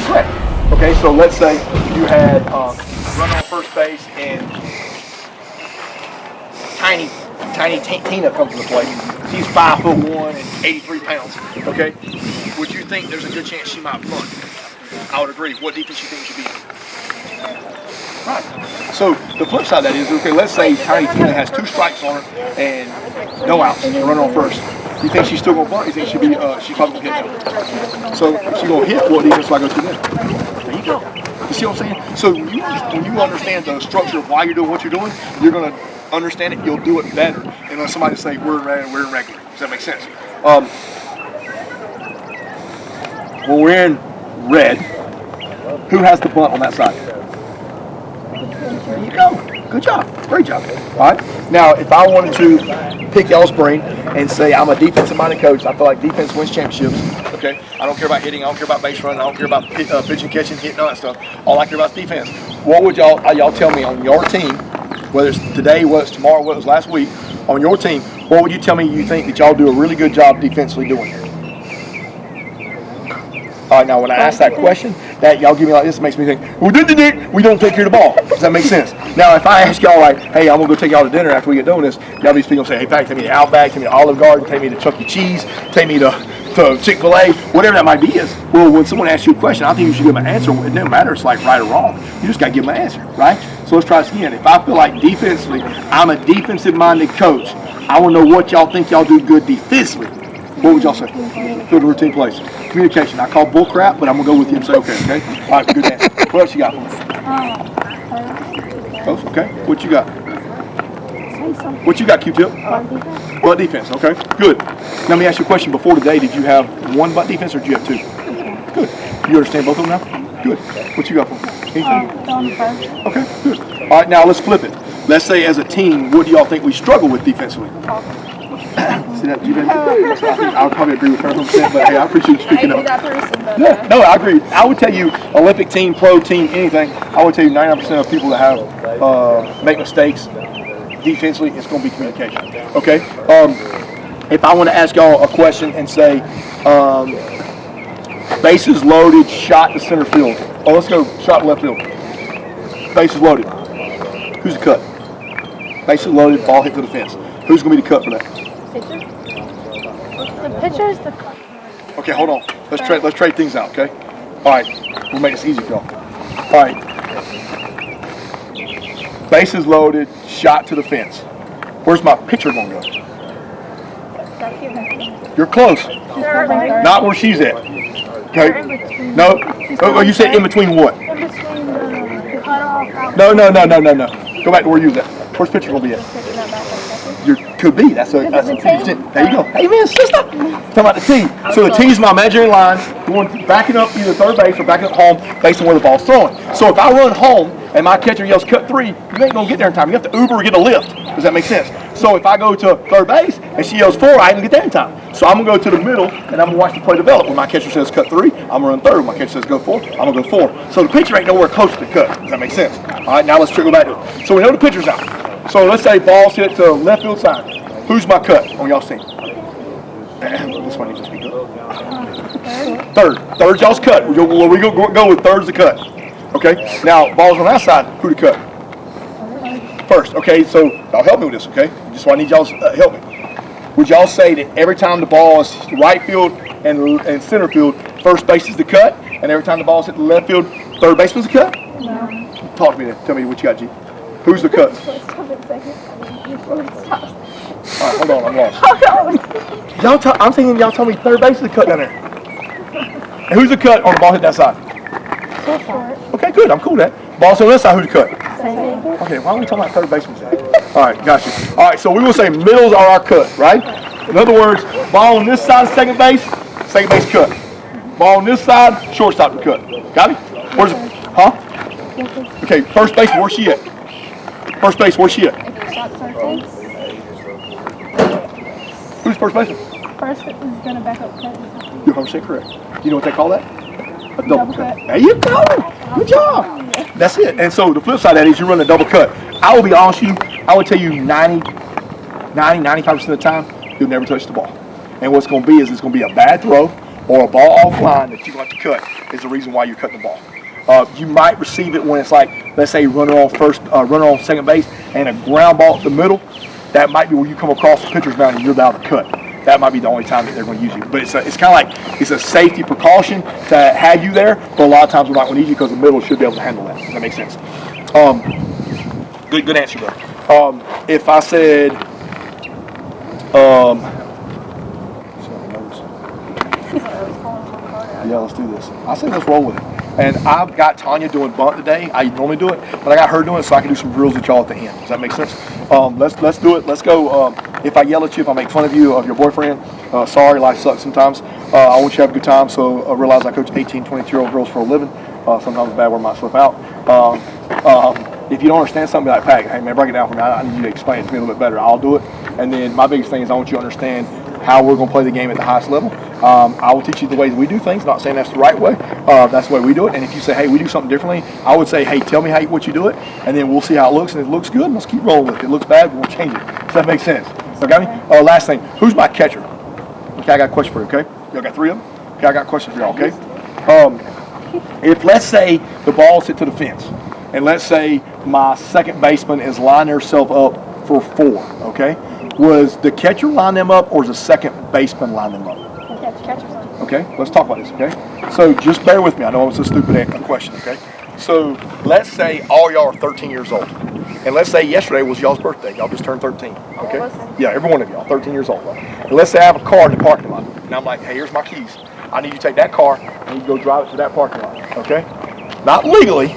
correct. Okay, so let's say you had run on first base and tiny Tina comes into play. She's 5'1" and 83 pounds. Okay, would you think there's a good chance she might bunt? I would agree. What defense you think you should be in? Right. So the flip side of that is, okay, let's say Tiny Tina has 2 strikes on her and no outs and run on first. You think she's still gonna bunt? You think she'll be she's probably gonna hit now? So if she's gonna hit, what defense do I go to then? There you go. You see what I'm saying? So when you understand the structure of why you're doing what you're doing, you're gonna understand it, you'll do it better. And let somebody say we're in regular. Does that make sense? When we're in red, who has the bunt on that side? There you go. Good job. Great job. All right. Now, if I wanted to pick y'all's brain and say I'm a defensive-minded coach, I feel like defense wins championships. Okay. I don't care about hitting. I don't care about base running. I don't care about pitching, catching, hitting, all that stuff. All I care about is defense. What would y'all tell me on your team, whether it's today, whether it's tomorrow, whether it's last week, on your team, what would you tell me you think that y'all do a really good job defensively doing? All right, now when I ask that question, that y'all give me like this, makes me think, well, we don't take care of the ball. Does that make sense? Now, if I ask y'all like, hey, I'm gonna go take y'all to dinner after we get done with this, y'all be speaking and say, hey, Pat, take me to Outback, take me to Olive Garden, take me to Chuck E. Cheese, take me to Chick-fil-A, whatever that might be is. Well, when someone asks you a question, I think you should give them an answer. It doesn't matter if it's like right or wrong. You just gotta give them an answer, right? So let's try this again. If I feel like defensively, I'm a defensive-minded coach, I wanna know what y'all think y'all do good defensively. What would y'all say? Field the routine plays. Communication. I call bull crap, but I'm gonna go with you and say okay. All right, good answer. What else you got for me? Close. Okay. What you got? What you got, Q-tip? Butt defense. Okay. Good. Now let me ask you a question. Before today, did you have one butt defense or did you have 2? Good. You understand both of them now? Good. What you got for me? Anything? Okay. Good. All right. Now let's flip it. Let's say as a team, what do y'all think we struggle with defensively? See that, I would probably agree with her 100%, but hey, I appreciate you speaking up. Yeah, no, I agree. I would tell you, Olympic team, pro team, anything, I would tell you 99% of people that have make mistakes defensively, it's going to be communication. Okay? If I want to ask y'all a question and say, bases loaded, shot to center field. Oh, let's go shot to left field. Bases loaded. Who's the cut? Bases loaded, ball hit to the fence. Who's going to be the cut for that? Pitcher? The pitcher is the cut. Okay, hold on. Let's trade things out, okay? All right, we'll make this easy for y'all. All right. Bases loaded, shot to the fence. Where's my pitcher going to go? You're close. Not where she's at. Okay. No. Oh, you said in between what? In between the cutoff. No. Go back to where you was at. Where's pitcher going to be at? You could be. That's a there you go. Hey man, sister. Talking about the tee. So the tee's my imaginary line, going backing up either third base or backing up home based on where the ball's throwing. So if I run home and my catcher yells cut 3, you ain't gonna get there in time. You have to Uber or get a lift. Does that make sense? So if I go to third base and she yells 4, I ain't gonna get there in time. So I'm gonna go to the middle and I'm gonna watch the play develop. When my catcher says cut 3, I'm gonna run third. When my catcher says go 4, I'm gonna go 4. So the pitcher ain't nowhere close to the cut. Does that make sense? All right, now let's go back to it. So we know the pitcher's out. So let's say ball's hit to left field side. Who's my cut on y'all's team? This one needs to speak up. Third y'all's cut. We go with third's the cut. Okay? Now, ball's on that side. Who to cut? First. Okay, so y'all help me with this, okay? Just I need y'all's help me. Would y'all say that every time the ball is right field and center field, first base is the cut, and every time the ball is hit the left field, third base was the cut? No. Talk to me then. Tell me what you got, G. Who's the cut? All right, hold on, I'm lost. I'm thinking y'all told me third base is the cut down there. And who's the cut on the ball hit that side? Okay, good. I'm cool with that. Ball's on this side. Who's the cut? Okay, why are we talking about third baseman? All right, got you. All right, so we will say middles are our cut, right? In other words, ball on this side, second base cut. Ball on this side, shortstop to cut. Got it? Where's it? Huh? Okay, first base, where's she at? First base, where's she at? Who's first baseman? First is going to back up cut. You're 100% correct. You know what they call that? A double cut. There you go. Good job. That's it. And so the flip side of that is you run a double cut. I will be honest with you, I would tell you 95% of the time, you'll never touch the ball. And what's going to be is it's going to be a bad throw, or a ball offline that you're going to cut is the reason why you're cutting the ball. You might receive it when it's like, let's say, runner on second base, and a ground ball at the middle. That might be where you come across the pitcher's mound and you're about to cut. That might be the only time that they're going to use you. But it's kind of like it's a safety precaution to have you there. But a lot of times we're not going to need you because the middle should be able to handle that. Does that make sense? Good answer, bro. If I said, yeah, let's do this. I say let's roll with it. And I've got Tanya doing bunt today. I normally do it, but I got her doing it so I can do some drills with y'all at the end. Does that make sense? Let's do it. Let's go. If I yell at you, if I make fun of you, of your boyfriend, sorry, life sucks sometimes. I want you to have a good time. So I realize I coach 18, 22-year-old girls for a living. Sometimes a bad word might slip out. If you don't understand something, be like, Pat, hey man, break it down for me. I need you to explain it to me a little bit better. I'll do it. And then my biggest thing is I want you to understand how we're going to play the game at the highest level. I will teach you the ways we do things, not saying that's the right way. That's the way we do it. And if you say, hey, we do something differently, I would say, hey, tell me what you do it, and then we'll see how it looks. And if it looks good, let's keep rolling with it. If it looks bad, we'll change it. Does that make sense? Okay? Last thing, who's my catcher? Okay, I got a question for you, okay? Y'all got 3 of them? Okay, I got a question for y'all, okay? If, let's say, the ball's hit to the fence, and let's say my second baseman is lining herself up for 4, okay? Was the catcher line them up, or is the second baseman line them up? Okay, let's talk about this, okay? So just bear with me. I know it's a stupid question, okay? So let's say all y'all are 13 years old. And let's say yesterday was y'all's birthday. Y'all just turned 13, okay? Yeah, every one of y'all, 13 years old. Right? And let's say I have a car in the parking lot. And I'm like, hey, here's my keys. I need you to take that car and you go drive it to that parking lot, okay? Not legally,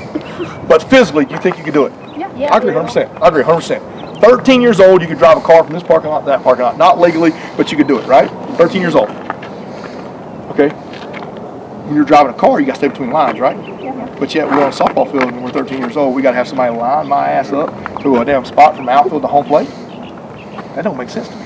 but physically, do you think you could do it? Yeah. I agree 100%. I agree 100%. 13 years old, you could drive a car from this parking lot to that parking lot. Not legally, but you could do it, right? 13 years old. Okay? When you're driving a car, you got to stay between lines, right? Yeah. But yet we're on a softball field and we're 13 years old. We got to have somebody line my ass up to a damn spot from outfield to home plate. That don't make sense to me.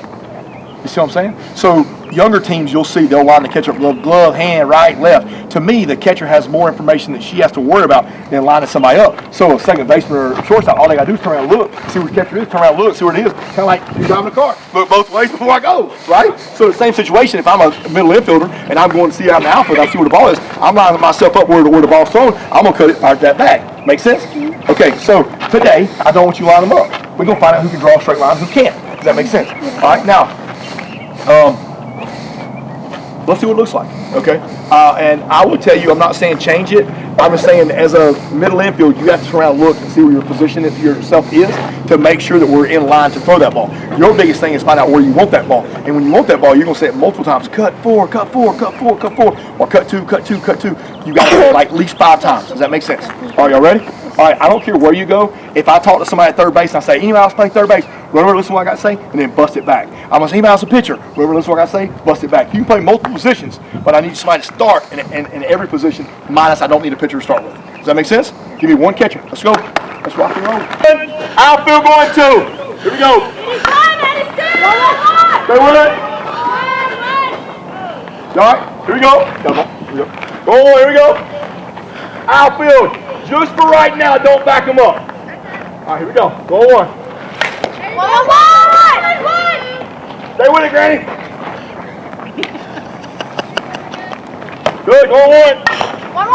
You see what I'm saying? So younger teams, you'll see they'll line the catcher up glove, hand, right, left. To me, the catcher has more information that she has to worry about than lining somebody up. So a second baseman or shortstop, all they got to do is turn around and look, see where the catcher is, turn around and look, see where it is. Kind of like you're driving a car. Look both ways before I go, right? So the same situation, if I'm a middle infielder and I'm going to see out in the outfield, I see where the ball is, I'm lining myself up where the ball's thrown, I'm going to cut it right that back. Make sense? Okay, so today, I don't want you to line them up. We're going to find out who can draw a straight line and who can't. Does that make sense? All right, now, let's see what it looks like, okay? And I will tell you, I'm not saying change it. I'm just saying as a middle infield, you have to turn around and look and see where your position yourself is to make sure that we're in line to throw that ball. Your biggest thing is find out where you want that ball. And when you want that ball, you're going to say it multiple times. Cut 4, cut 4, cut 4, cut 4. Or cut 2, cut 2, cut 2. You got to say it like at least 5 times. Does that make sense? All right, y'all ready? All right, I don't care where you go. If I talk to somebody at third base and I say, anybody else play third base, run over, listen to what I got to say, and then bust it back. I'm going to say, anybody else a pitcher, run over, listen to what I got to say, bust it back. You can play multiple positions, but I need somebody to start in every position, minus I don't need a pitcher to start with. Does that make sense? Give me one catcher. Let's go. Let's rock and roll. Outfield going 2. Here we go. Stay with it. All right, here we go. Come on. Here we go. Go on, here we go. Outfield. Just for right now, don't back them up. All right, here we go. Go on. Stay with it, Granny. Good, go on. One.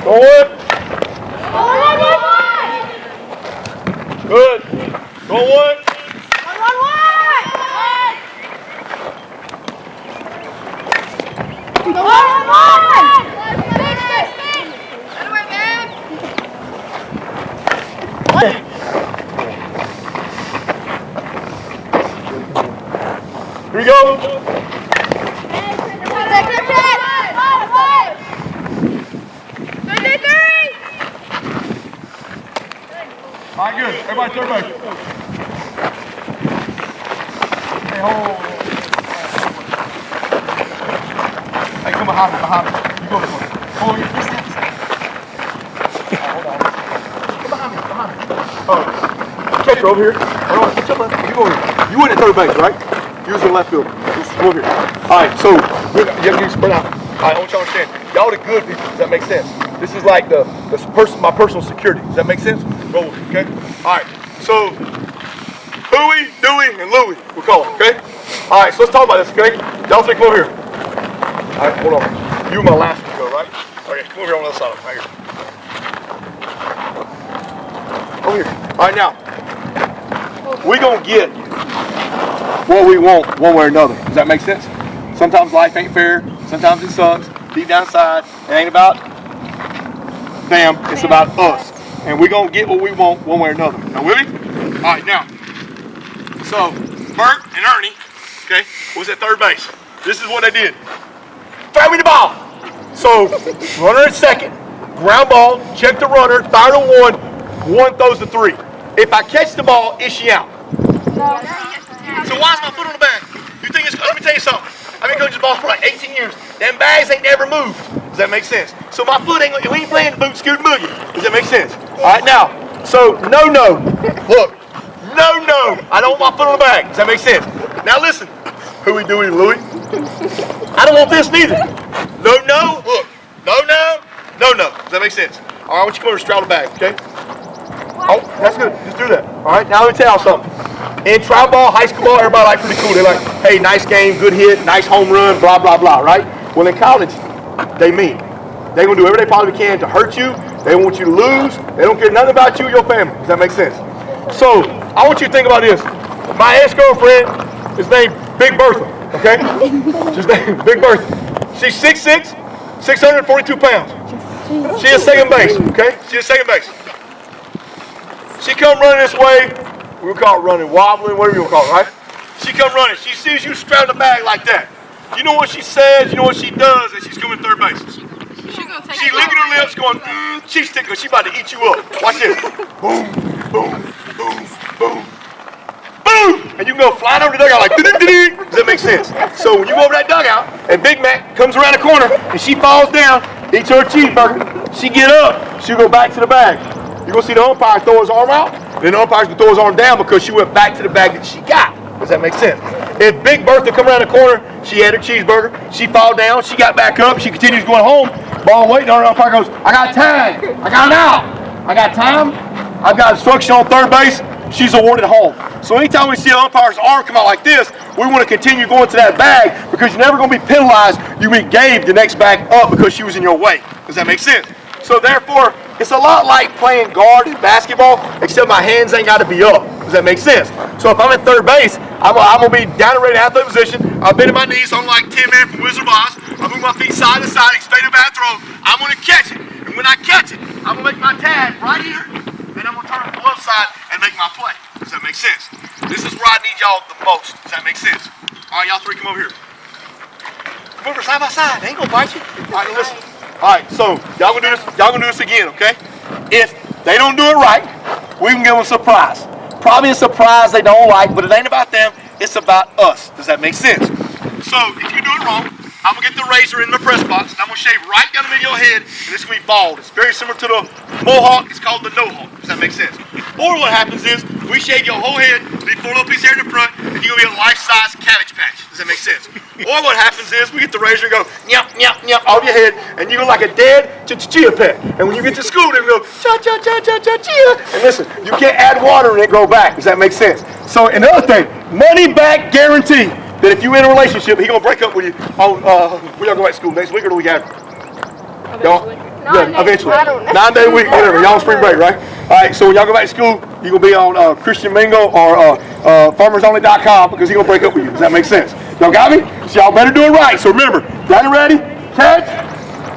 Go on. Good. Go on. One. Here we go. All right, good. Everybody third base. Hey, hold. Hey, come behind me. You go this way. Hold your fist down. Hold on. Come behind me. Oh, catcher over here. Hold on. You go over here. You went at third base, right? You was in left field. Just go over here. All right, so you have to get spread out. All right, I want y'all to understand. Y'all the good people. Does that make sense? This is like my personal security. Does that make sense? Go with it, okay? All right, so who Huey, Dewey, and Louie. We'll call them, okay? All right, so let's talk about this, okay? Y'all three, come over here. All right, hold on. You my last one, go, right? Okay, come over here on the other side of them, right here. Over here. All right, now, we're going to get what we want one way or another. Does that make sense? Sometimes life ain't fair. Sometimes it sucks. Deep down inside, it ain't about them. It's about us. And we're going to get what we want one way or another. Now, with me? All right, now. So, Bert and Ernie, okay, was at third base. This is what they did. Throw me the ball. So, runner at second, ground ball, check the runner, fire to one throws to three. If I catch the ball, is she out? No. So why is my foot on the bag? You think it's, let me tell you something. I've been coaching ball for like 18 years. Them bags ain't never moved. Does that make sense? So my foot ain't, we ain't playing boot scoot boogie. Does that make sense? All right, now, so no. Look, no. I don't want my foot on the bag. Does that make sense? Now listen, Huey, Dewey, Louie. I don't want this neither. No. Look, no. Does that make sense? All right, I want you to come over and straddle the bag, okay? Oh, that's good. Just do that. All right, now let me tell you something. In trial ball, high school ball, everybody like pretty cool. They're like, hey, nice game, good hit, nice home run, blah, blah, blah, right? Well, in college, they mean. They're going to do everything they possibly can to hurt you. They want you to lose. They don't care nothing about you or your family. Does that make sense? So, I want you to think about this. My ex-girlfriend is named Big Bertha, okay? She's named Big Bertha. She's 6'6", 642 pounds. She is second base, okay? She is second base. She come running this way. We'll call it running, wobbling, whatever you want to call it, right? She come running. She sees you straddle the bag like that. You know what she says, you know what she does, and she's coming third base. She licking her lips going, she's sticking, she about to eat you up. Watch this. Boom, boom, boom, boom, boom. And you can go flying over the dugout like, dee-dee-dee-dee. Does that make sense? So when you go over that dugout, and Big Mac comes around the corner, and she falls down, eats her cheeseburger, she get up, she'll go back to the bag. You're going to see the umpire throw his arm out, then the umpire's going to throw his arm down because she went back to the bag that she got. Does that make sense? If Big Bertha come around the corner, she had her cheeseburger, she fall down, she got back up, she continues going home, ball waiting on her, umpire goes, I got time, I got an out, I got time, I've got instruction on third base, she's awarded home. So anytime we see an umpire's arm come out like this, we want to continue going to that bag because you're never going to be penalized. You gave the next bag up because she was in your way. Does that make sense? So therefore, it's a lot like playing guard in basketball, except my hands ain't got to be up. Does that make sense? So if I'm at third base, I'm going to be down and ready to athletic position. I've been in my knees, so I'm like Tin Man from Wizard of Oz. I move my feet side to side, expect a bad throw. I'm going to catch it. And when I catch it, I'm going to make my tag right here, and I'm going to turn to the left side and make my play. Does that make sense? This is where I need y'all the most. Does that make sense? All right, y'all three, come over here. Come over side by side. They ain't going to bite you. All right, listen. All right, so y'all gonna do this. Y'all gonna do this again, okay? If they don't do it right, we can give them a surprise. Probably a surprise they don't like, but it ain't about them. It's about us. Does that make sense? So if you do it wrong, I'm gonna get the razor in the press box. And I'm gonna shave right down the middle of your head, and it's gonna be bald. It's very similar to the mohawk. It's called the no-hawk. Does that make sense? Or what happens is we shave your whole head, leave 4 little pieces here in the front, and you're gonna be a life-size cabbage patch. Does that make sense? Or what happens is we get the razor and go nyap, nyap, nyap off your head, and you go like a dead chia pet. And when you get to school, they go cha cha cha cha cha chia. And listen, you can't add water and it go back. Does that make sense? So another thing, money back guarantee. That if you in a relationship, he gonna break up with you on when y'all go back to school next week or the week after. Y'all, yeah, eventually. 9-day week, whatever. Y'all on spring break, right? All right. So when y'all go back to school, you gonna be on Christian Mingle or FarmersOnly.com because he gonna break up with you. Does that make sense? Y'all got me? So y'all better do it right. So remember, y'all ready? Catch,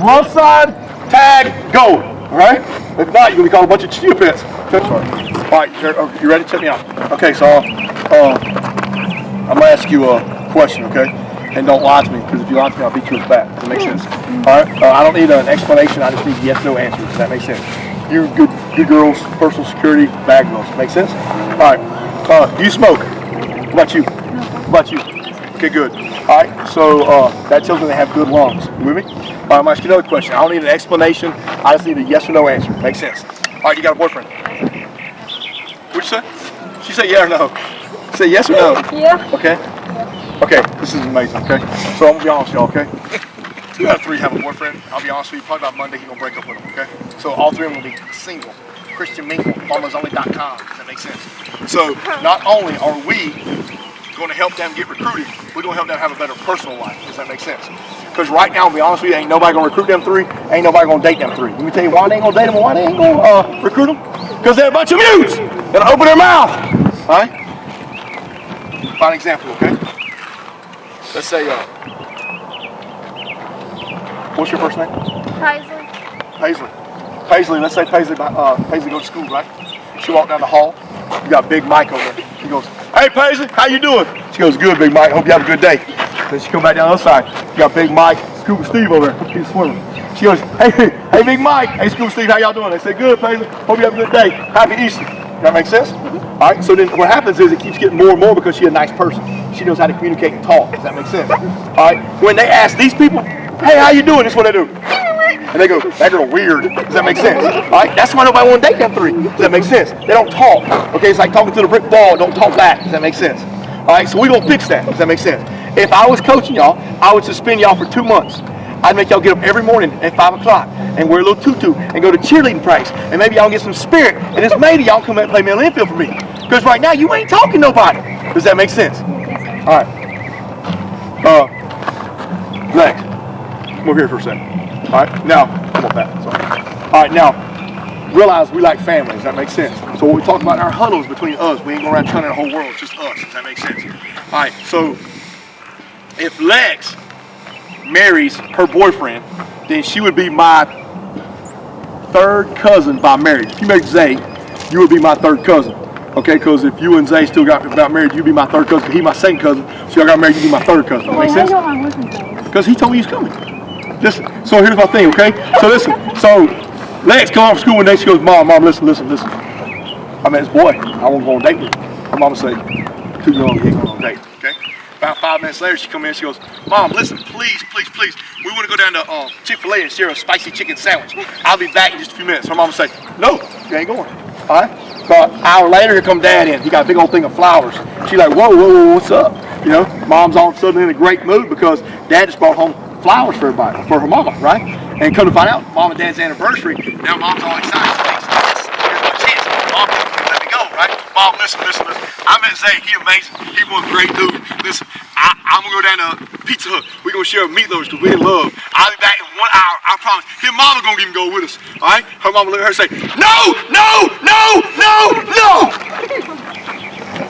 left side, tag, go. All right. If not, you're gonna be called a bunch of chia pets. Okay, sorry. All right. You ready? Check me out. Okay. So I'm gonna ask you a question, okay? And don't lie to me, because if you lie to me, I'll beat you with a bat. Does that make sense? All right? I don't need an explanation. I just need yes/no answers. Does that make sense? You good girls, personal security, bad girls. Make sense? All right. Do you smoke? What about you? What about you? Okay, good. All right. So that tells me they have good lungs. You with me? All right. I'm gonna ask you another question. I don't need an explanation. I just need a yes or no answer. Make sense? All right. You got a boyfriend? What'd you say? She said yeah or no. Say yes or no? Yeah. Okay? Okay, this is amazing, okay? So I'm gonna be honest with y'all, okay? 2 out of 3 have a boyfriend. I'll be honest with you, probably by Monday he's gonna break up with him, okay? So all 3 of them will be single. christianmingle.farmersonly.com. Does that make sense? So not only are we going to help them get recruited, we're going to help them have a better personal life. Does that make sense? Because right now, to be honest with you, ain't nobody going to recruit them three. Ain't nobody going to date them three. Let me tell you why they ain't going to date them and why they ain't going to recruit them. Because they're a bunch of mutes that'll open their mouth. All right? Fine example, okay? Let's say, what's your first name? Paisley. Paisley. Paisley, let's say Paisley goes to school, right? She walked down the hall. You got Big Mike over there. She goes, hey Paisley, how you doing? She goes, good, Big Mike. Hope you have a good day. Then she come back down the other side. You got Big Mike, Scuba Steve over there. He's swimming. She goes, hey Big Mike. Hey Scuba Steve, how y'all doing? They say, good, Paisley. Hope you have a good day. Happy Easter. That makes sense? All right, so then what happens is it keeps getting more and more because she's a nice person. She knows how to communicate and talk. Does that make sense? All right, when they ask these people, hey, how you doing? This is what they do. And they go, that girl weird. Does that make sense? All right, that's why nobody want to date them three. Does that make sense? They don't talk. Okay, it's like talking to the brick wall. Don't talk back. Does that make sense? All right, so we're going to fix that. Does that make sense? If I was coaching y'all, I would suspend y'all for 2 months. I'd make y'all get up every morning at 5 o'clock and wear a little tutu and go to cheerleading practice. And maybe y'all get some spirit. And it's maybe y'all come out and play middle infield for me. Because right now, you ain't talking to nobody. Does that make sense? All right. Lex, come over here for a second. All right, now, come on back. Sorry. All right, now, realize we like family. Does that make sense? So what we talk about in our huddles between us, we ain't going around trying the whole world. It's just us. Does that make sense? All right, so if Lex marries her boyfriend, then she would be my third cousin by marriage. If you married Zay, you would be my third cousin. Okay, because if you and Zay still got married, you'd be my third cousin. He's my second cousin. So y'all got married, you'd be my third cousin. Make sense? Because he told me he's coming. Listen, so here's my thing, okay? So listen, so Lex come home from school one day, she goes, Mom, listen. I met this boy, I want to go on a date with him. Her mama say, too young, he ain't going on a date, okay? About 5 minutes later, she come in, she goes, Mom, listen, please, we want to go down to Chick-fil-A and share a spicy chicken sandwich. I'll be back in just a few minutes. Her mama say, no, you ain't going, all right? About an hour later, here come Dad in. He got a big old thing of flowers. She's like, whoa, what's up? You know, Mom's all of a sudden in a great mood because Dad just brought home flowers for everybody, for her mama, right? And come to find out, Mom and Dad's anniversary, now Mom's all excited. Here's my chance. Mom, let me go, right? Mom, listen. I met Zay, he amazing. He was a great dude. Listen, I'm gonna go down to Pizza Hut. We're gonna share meatloaves because we in love. I'll be back in 1 hour, I promise. His mama gonna even go with us, all right? Her mama look at her and say, no!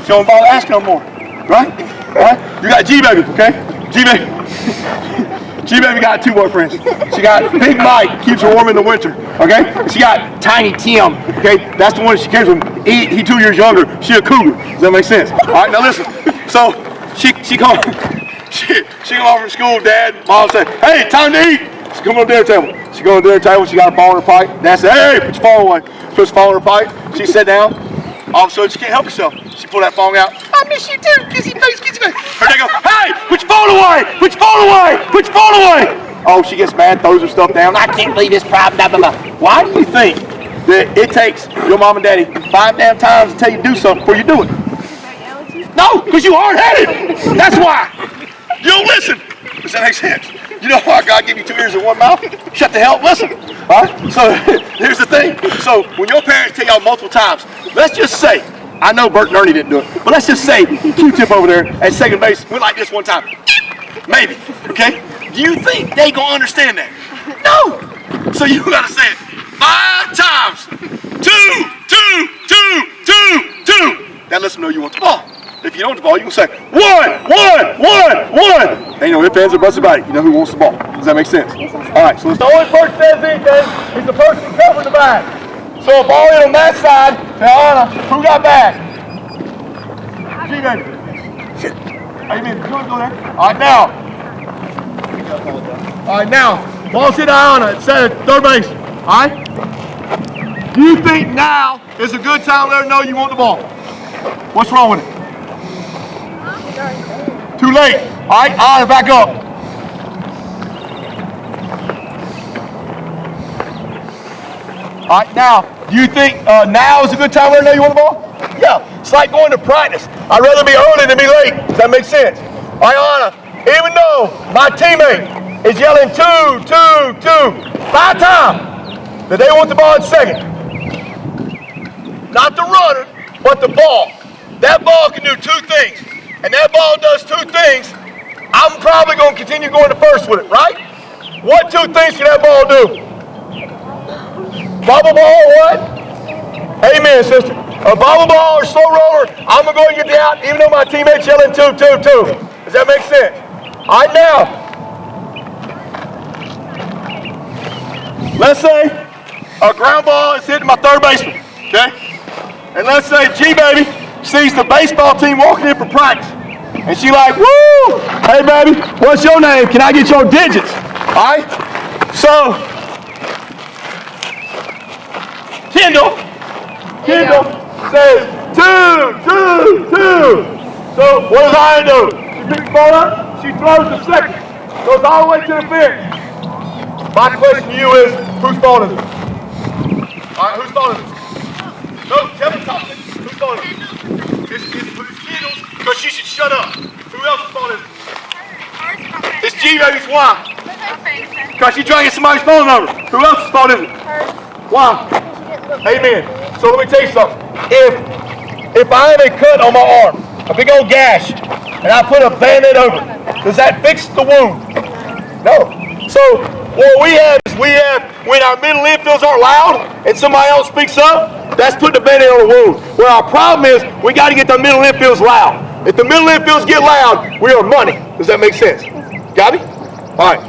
She don't bother asking no more, right? All right? You got G-Baby, okay? G-Baby got 2 boyfriends. She got Big Mike, keeps her warm in the winter, okay? She got Tiny Tim, okay? That's the one that she cares with. He 2 years younger. She a cougar. Does that make sense? All right, now listen. So she come home from school, Dad, Mom said, hey, time to eat. She come on the dinner table. She go to the dinner table, she got a phone in her pipe. Dad said, hey, put your phone away. She puts the phone in her pipe. She sat down. All of a sudden, she can't help herself. She pulled that phone out. I miss you too. Kissy face. Her dad goes, hey, put your phone away. Oh, she gets mad, throws her stuff down. I can't believe this problem, blah, blah, blah. Why do you think that it takes your mom and daddy 5 damn times to tell you to do something before you do it? No, because you hard-headed. That's why. You don't listen. Does that make sense? You know why God gave you 2 ears and 1 mouth? Shut the hell up, listen. All right? So here's the thing. So when your parents tell y'all multiple times, let's just say, I know Bert and Ernie didn't do it, but let's just say Q-Tip over there at second base went like this one time. Maybe, okay? Do you think they gonna understand that? No. So you gotta say it 5 times. 2. That lets them know you want the ball. If you don't want the ball, you can say 1. Ain't no ifs, ands, or buts about it. You know who wants the ball. Does that make sense? All right, so the only person that says anything is the person who covers the bag. So a ball in on that side, Anna, who got back? G-Baby. Shit. Amen. You want to go there? All right, now. Ball's hit Ayana. It's at third base. All right? Do you think now is a good time to let her know you want the ball? What's wrong with it? Too late. All right, Ayana, back up. All right, now, do you think now is a good time to let her know you want the ball? Yeah, it's like going to practice. I'd rather be early than be late. Does that make sense? All right, Anna, even though my teammate is yelling 2, 5 times that they want the ball in second, not the runner, but the ball. That ball can do two things. And that ball does two things. I'm probably going to continue going to first with it, right? What two things can that ball do? Bubble ball or what? Amen, sister. A bubble ball or slow roller, I'm going to go and get the out even though my teammate's yelling 2, 2, 2. Does that make sense? All right, now, let's say a ground ball is hitting my third baseman, okay? And let's say G-Baby sees the baseball team walking in for practice. And she like, woo! Hey, baby, what's your name? Can I get your digits? All right? So, Kendall says 2, 2, 2. So, what does Ian do? She picks the ball up, she throws the second, goes all the way to the fence. My question to you is, whose ball is it? All right, whose ball is it? No, Kevin Thompson. Whose ball is it? It's Kendall's, because she should shut up. Who else's ball is it? It's G-Baby's. Why? Because she's trying to get somebody's phone number. Who else's fault is it? Why? Amen. So let me tell you something. If I have a cut on my arm, a big old gash, and I put a Band-Aid over it, does that fix the wound? No. So what we have is when our middle infielders aren't loud and somebody else speaks up, that's putting a Band-Aid on the wound. Well, our problem is we got to get the middle infielders loud. If the middle infielders get loud, we are money. Does that make sense? Got me? All right.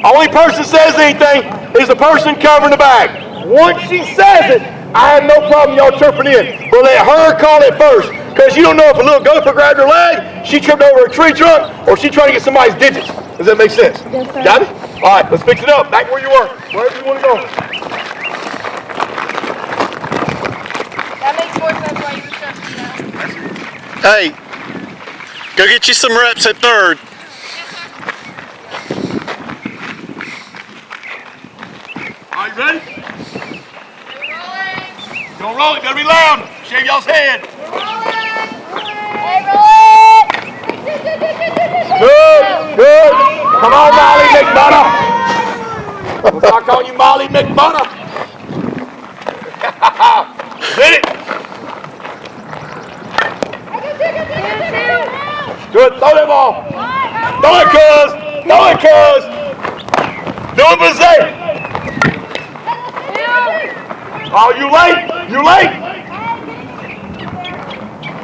Only person says anything is the person covering the bag. Once she says it, I have no problem y'all chirping in. But let her call it first. Because you don't know if a little gopher grabbed her leg, she tripped over a tree trunk, or she trying to get somebody's digits. Does that make sense? Yes, sir. Got it? All right, let's fix it up. Back where you were. Wherever you want to go. That makes more sense why you were jumping now. Hey, go get you some reps at third. Are you ready? Don't roll it, gotta be loud. Shave y'all's head. Hey, roll it! Good. Come on, Molly McButter. We'll start calling you Molly McButter. Hit it. Good, throw that ball. Throw it, cuz. Do it, Bazay. Oh, you late.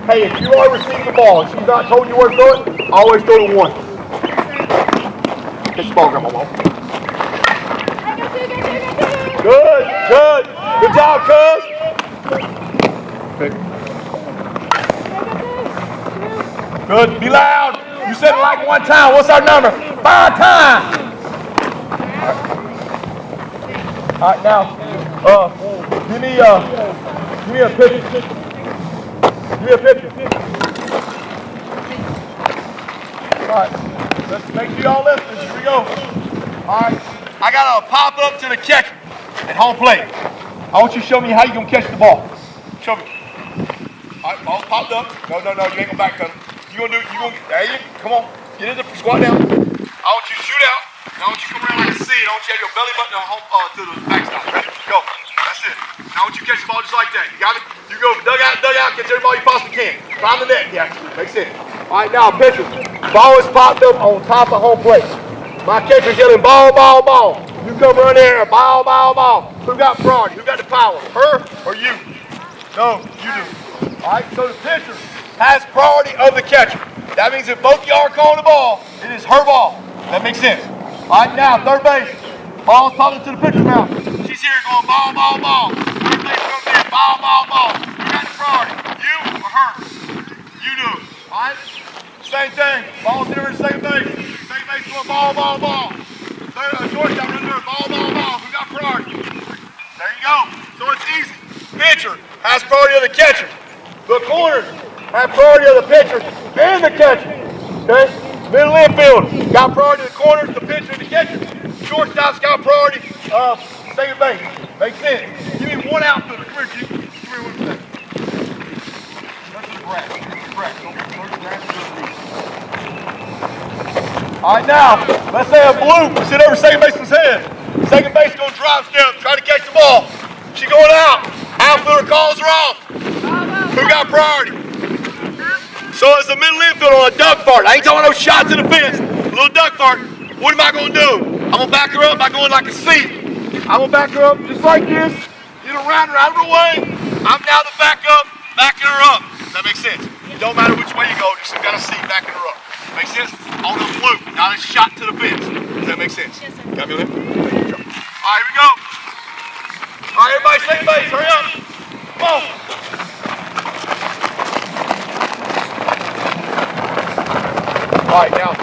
Hey, if you are receiving the ball and she's not told you where to throw it, always throw to one. Catch the ball, Grandma. Good. Good job, cuz. Good. Be loud. You said it like one time. What's our number? 5 times. All right, now, give me a picture. Give me a picture. All right, let's make sure y'all listen. Here we go. All right, I got to pop up to the catcher at home plate. I want you to show me how you're going to catch the ball. Show me. All right, ball's popped up. No, you ain't going to back cut him. There you go. Come on. Get in the squat down. I want you to shoot out. Now I want you to come around like a C. I want you to have your belly button to the backstop. Ready? Go. That's it. Now I want you to catch the ball just like that. You got it? You go dug out, catch every ball you possibly can. Climb the net, yeah. Makes sense. All right, now pitcher. Ball is popped up on top of home plate. My catcher's yelling ball. You come run there, ball. Who got priority? Who got the power? Her or you? No, you do. All right, so the pitcher has priority of the catcher. That means if both y'all are calling the ball, it is her ball. That makes sense. All right, now third base. Ball's popping to the pitcher's mouth. She's here going ball. Third base comes in, ball. Who got the priority? You or her? You do. All right? Same thing. Ball's here at second base. Second base going ball. Shortstop running there, ball. Who got priority? There you go. So it's easy. Pitcher has priority of the catcher. The corners have priority of the pitcher and the catcher. Okay? Middle infield got priority of the corners, the pitcher, and the catcher. Shortstop's got priority of second base. Makes sense. Give me one outfielder. Come here, G. Come here one second. That's the grass. Don't the grass. All right, now, let's say a blue sit over second baseman's head. Second base going to drop step, try to catch the ball. She going out. Outfielder calls her off. Who got priority? So it's a middle infielder on a duck fart. I ain't talking no shots in the fence. A little duck fart. What am I going to do? I'm going to back her up by going like a C. I'm going to back her up just like this. Get her around her out of her way. I'm now the backup, backing her up. Does that make sense? Don't matter which way you go, just got a C backing her up. Make sense? On the loop, not a shot to the fence. Does that make sense? Yes, sir. Got me on that? All right, here we go. All right, everybody second base, hurry up. Come on. All right, now,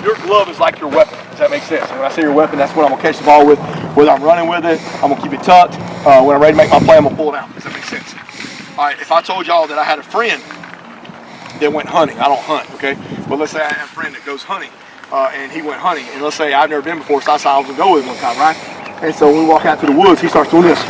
your glove is like your weapon. Does that make sense? And when I say your weapon, that's what I'm gonna catch the ball with. Whether I'm running with it, I'm gonna keep it tucked. When I'm ready to make my play, I'm gonna pull it out. Does that make sense? All right, if I told y'all that I had a friend that went hunting, I don't hunt, okay? But let's say I have a friend that goes hunting, and he went hunting, and let's say I've never been before, so I said I was gonna go with him one time, right? And so when we walk out to the woods, he starts doing this.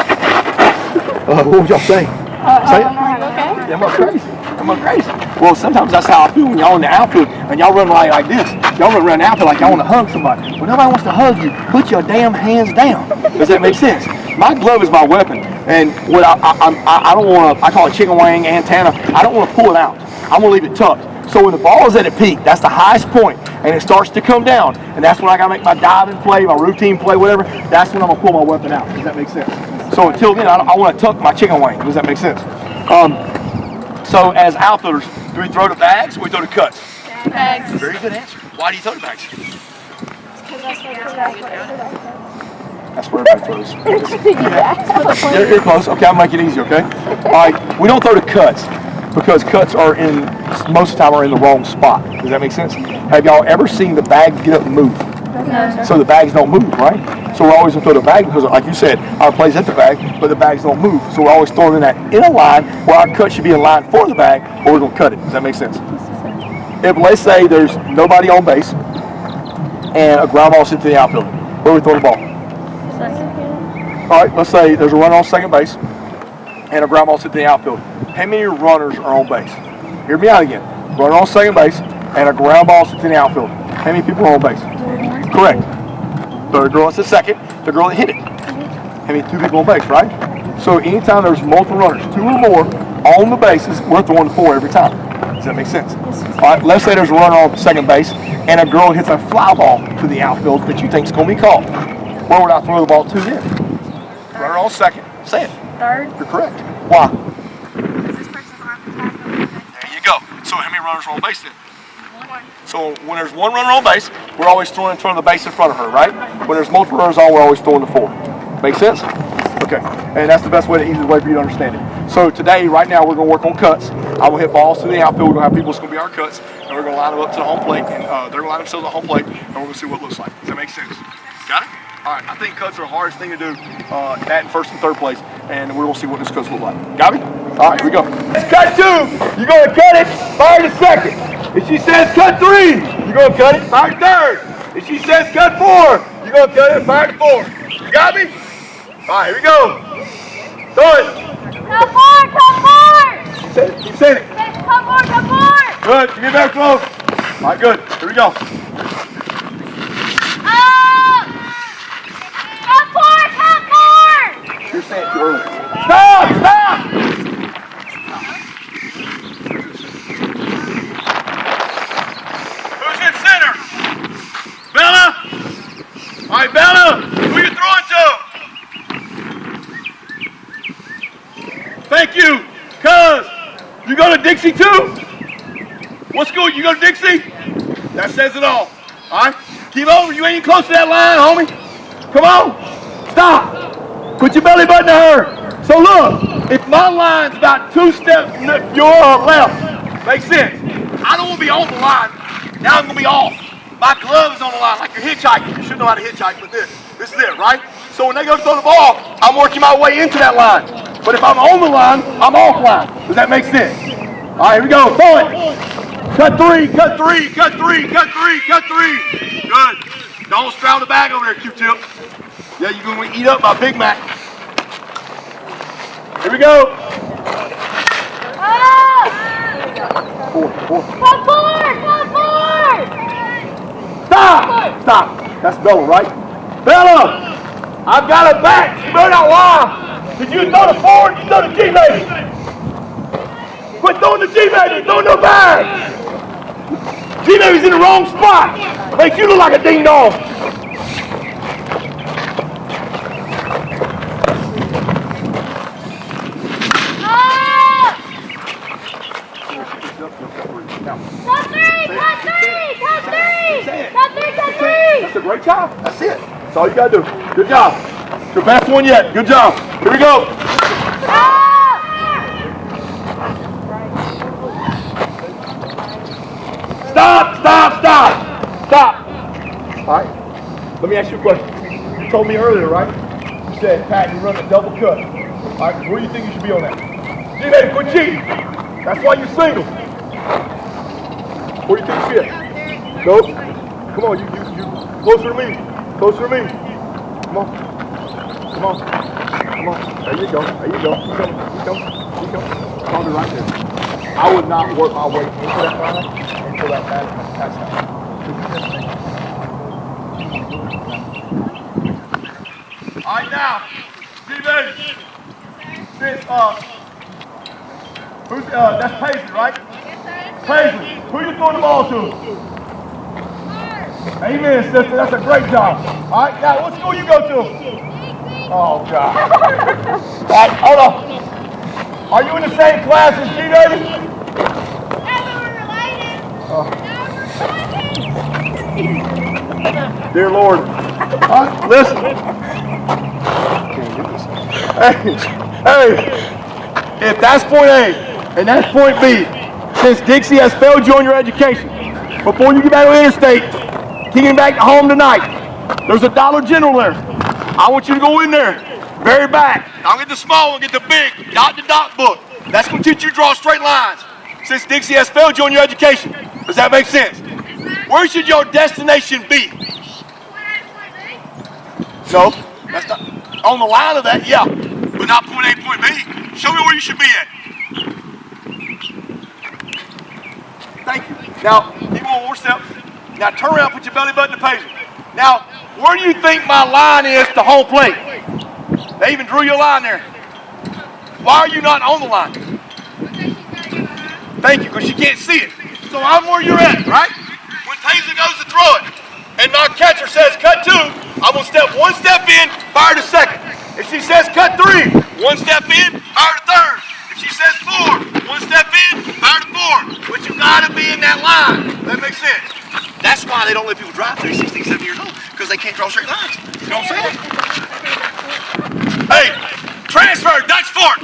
What would y'all say? Say it? Okay. Am I crazy? Am I crazy? Well, sometimes that's how I feel when y'all in the outfield and y'all run like this. Y'all run around the outfield like y'all want to hug somebody. When nobody wants to hug you, put your damn hands down. Does that make sense? My glove is my weapon, and what I don't want to, I call it chicken wing, antenna. I don't want to pull it out. I'm going to leave it tucked. So when the ball is at its peak, that's the highest point, and it starts to come down, and that's when I got to make my diving play, my routine play, whatever. That's when I'm going to pull my weapon out. Does that make sense? So until then, I want to tuck my chicken wing. Does that make sense? So as outfielders, do we throw the bags or we throw the cuts? Bags. Very good answer. Why do you throw the bags? That's where everybody throws. You're close. Okay, I'll make it easy, okay? All right, we don't throw the cuts because cuts are in, most of the time, are in the wrong spot. Does that make sense? Have y'all ever seen the bag get up and move? No. So the bags don't move, right? So we're always going to throw the bag because, like you said, our play's at the bag, but the bags don't move. So we're always throwing in that in a line where our cut should be in line for the bag, or we're going to cut it. Does that make sense? If, let's say, there's nobody on base and a ground ball sits to the outfield, where are we throwing the ball? Second. All right, let's say there's a runner on second base and a ground ball sits to the outfield. How many runners are on base? Hear me out again. Runner on second base and a ground ball sits in the outfield. How many people are on base? Correct. The girl that's the second, the girl that hit it. How many? 2 people on base, right? So anytime there's multiple runners, 2 or more on the bases, we're throwing the 4 every time. Does that make sense? All right, let's say there's a runner on second base and a girl hits a fly ball to the outfield that you think is going to be caught. Where would I throw the ball to then? Runner on second. Say it. Third. You're correct. Why? Because this person's on the back. There you go. So how many runners are on base then? So when there's 1 runner on base, we're always throwing in front of the base in front of her, right? When there's multiple runners on, we're always throwing the 4. Make sense? Okay. And that's the best way, the easiest way for you to understand it. So today, right now, we're going to work on cuts. I will hit balls to the outfield. We're going to have people that's going to be our cuts, and we're going to line them up to the home plate, and they're going to line themselves at the home plate, and we're going to see what it looks like. Does that make sense? Got it? All right. I think cuts are the hardest thing to do, that in first and third place, and we're going to see what this cuts look like. Got me? All right, here we go. Cut 2. You're going to cut it. Fire to second. If she says cut 3, you're going to cut it, fire to third. If she says cut 4, you're going to cut it, fire to 4. You got me? All right, here we go. Throw it. Cut 4, cut 4. Keep saying it. Cut 4, cut 4. Good, you get back close. All right, good. Here we go. Cut 4, cut 4. You're saying it too early. Stop, stop. Center. Bella! All right, Bella, who you throwing to? Thank you. Cuz, you go to Dixie too? What school? You go to Dixie? That says it all. All right? Keep over. You ain't even close to that line, homie. Come on. Stop. Put your belly button to her. So look, if my line's about 2 steps your left, makes sense. I don't want to be on the line. Now I'm going to be off. My glove is on the line like you're hitchhiking. You should know how to hitchhike with this. This is it, right? So when they go to throw the ball, I'm working my way into that line. But if I'm on the line, I'm offline. Does that make sense? All right, here we go. Throw it. Cut 3, cut 3, cut 3, cut 3, cut 3. Good. Don't straddle the bag over there, Q-tip. Yeah, you're going to eat up my Big Mac. Here we go. Four. Cut 4, cut 4. Stop! Stop. That's Bella, right? Bella! I've got her back. She better not lie. Did you throw the forward? You throw the G, baby. Quit throwing the G, baby. Throw no bag. G, baby's in the wrong spot. Makes you look like a ding dong. That's a great job. That's it. That's all you gotta do. Good job. Your best one yet. Good job. Here we go. Stop, stop, stop. Stop. All right. Let me ask you a question. You told me earlier, right? You said, Pat, you run a double cut. All right, where do you think you should be on that? Gee, baby, quit cheating. That's why you're single. Where do you think you should be? Nope. Come on, you. Closer to me. Closer to me. Come on. Come on. Come on. There you go. There you go. Keep going. Keep going. Keep going. I'll be right there. I would not work my way into that line until that touchdown. All right, now, D-Baby. This, who's, that's Paisley, right? Paisley. Who are you throwing the ball to? Amen, sister. That's a great job. All right, now, what school you go to? Oh, God. All right, hold on. Are you in the same class as G-Baby? Dear Lord. Listen. Hey, if that's point A and that's point B, since Dixie has failed you on your education, before you get back to the interstate, getting back home tonight, there's a Dollar General there. I want you to go in there, very back. I'll get the small one, get the big, dot book. That's going to teach you to draw straight lines. Since Dixie has failed you on your education. Does that make sense? Where should your destination be? No, that's not. On the line of that, yeah. But not point A, point B. Show me where you should be at. Thank you. Now, give me one more step. Now turn around, put your belly button to Paisley. Now, where do you think my line is to home plate? They even drew your line there. Why are you not on the line? Thank you, because you can't see it. So I'm where you're at, right? When Paisley goes to throw it, and my catcher says cut 2, I'm going to step 1 step in, fire to second. If she says cut 3, 1 step in, fire to third. If she says 4, 1 step in, fire to 4. But you got to be in that line. That makes sense. That's why they don't let people drive 3, 16, 17 years old, because they can't draw straight lines. You know what I'm saying? Hey, transfer, Dutch Fort.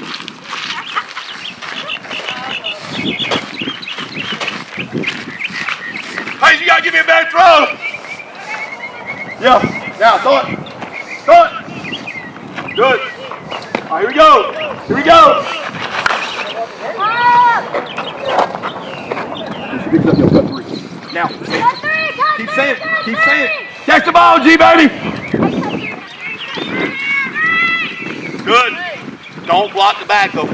Hey, you got to give me a better throw. Yeah, now throw it. Throw it. Good. All right, here we go. Here we go. You should up, cut 3. Now, keep saying it. Keep saying it. Catch the ball, G, baby. Good. Don't block the back, though.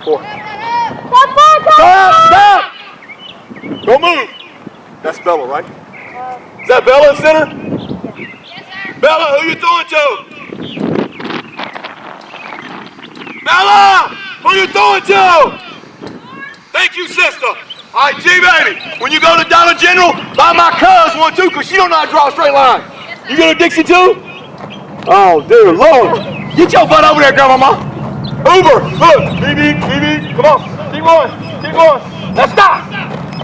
Four. Stop! Don't move. That's Bella, right? Is that Bella in center? Yes, sir. Bella, who you throwing to? Bella! Who you throwing to? Thank you, sister. All right, G-Baby, when you go to Dollar General, buy my cuz one too, because she don't know how to draw a straight line. You go to Dixie too? Oh, dear Lord. Get your butt over there, Grandmama. Uber, look, BB, come on, keep going. Now stop.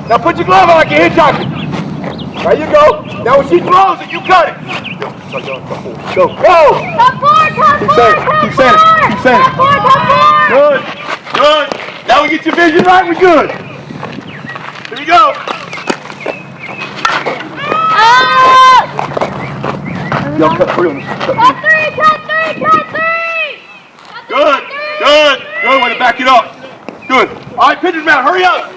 Now put your glove on like you're hitchhiking. There you go. Now when she throws it, you cut it. Go. Keep saying it. Good. Now we get your vision right, we're good. Here we go. Yo, cut 3 on this. Cut 3. Good. Way to back it up. Good. All right, pitcher's mound, hurry up.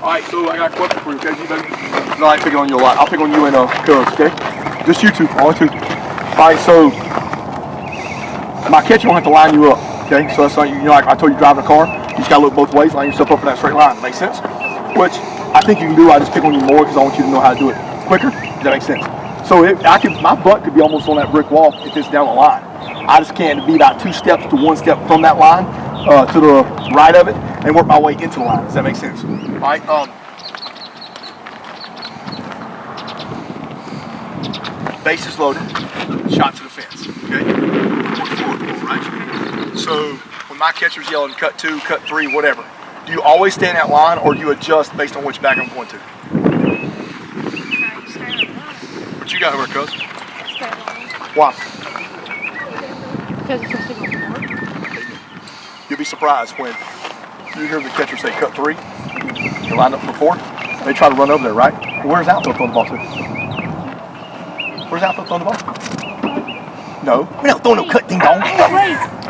All right, so I got a question for you, okay, G-Baby? No, I pick it on your lot. I'll pick on you and Cuz, okay? Just you two, all two. All right, so my catcher won't have to line you up. Okay, so that's like, you know, like I told you, driving a car, you just gotta look both ways, line yourself up in that straight line. Make sense? Which I think you can do. I just pick on you more because I want you to know how to do it quicker. Does that make sense? So my butt could be almost on that brick wall if it's down the line. I just can't be about 2 steps to 1 step from that line to the right of it and work my way into the line. Does that make sense? All right. Bases loaded, shot to the fence. Okay. Right. So when my catcher's yelling cut 2, cut 3, whatever, do you always stay in that line or do you adjust based on which bag I'm going to? What you got over, cuz? Why? Because it's supposed to go forward. You'll be surprised when you hear the catcher say cut 3, you line up for 4, they try to run over there, right? Well, where's outfield throwing the ball to? Where's outfield throwing the ball? No, we're not throwing no cut ding dong.